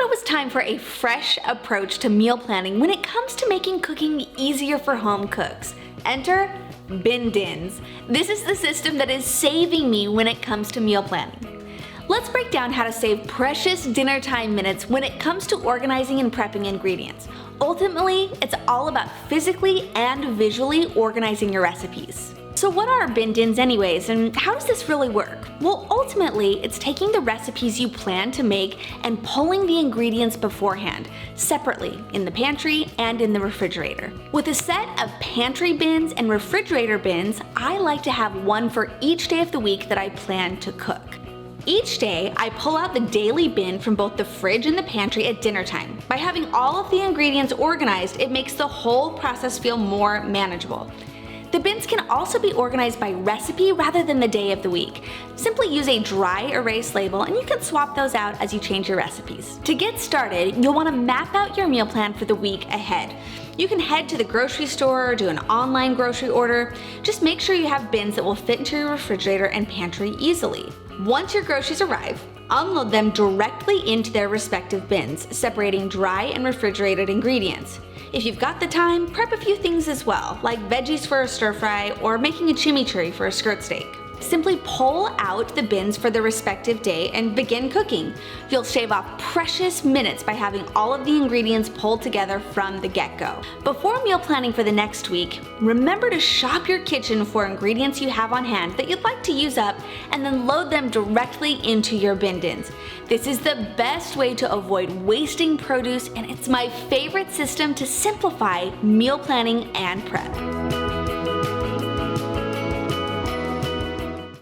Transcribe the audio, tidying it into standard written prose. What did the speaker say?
it was time for a fresh approach to meal planning when it comes to making cooking easier for home cooks. Enter bin dins. This is the system that is saving me when it comes to meal planning. Let's break down how to save precious dinner time minutes when it comes to organizing and prepping ingredients. Ultimately, it's all about physically and visually organizing your recipes. So what are bin dins anyways, and how does this really work? Well, ultimately, it's taking the recipes you plan to make and pulling the ingredients beforehand, separately, in the pantry and in the refrigerator. With a set of pantry bins and refrigerator bins, I like to have one for each day of the week that I plan to cook. Each day, I pull out the daily bin from both the fridge and the pantry at dinner time. By having all of the ingredients organized, it makes the whole process feel more manageable. The bins can also be organized by recipe rather than the day of the week. Simply use a dry erase label and you can swap those out as you change your recipes. To get started, you'll want to map out your meal plan for the week ahead. You can head to the grocery store or do an online grocery order. Just make sure you have bins that will fit into your refrigerator and pantry easily. Once your groceries arrive, unload them directly into their respective bins, separating dry and refrigerated ingredients. If you've got the time, prep a few things as well, like veggies for a stir fry or making a chimichurri for a skirt steak. Simply pull out the bins for the respective day and begin cooking. You'll shave off precious minutes by having all of the ingredients pulled together from the get-go. Before meal planning for the next week, remember to shop your kitchen for ingredients you have on hand that you'd like to use up and then load them directly into your bin dins. This is the best way to avoid wasting produce, and it's my favorite system to simplify meal planning and prep.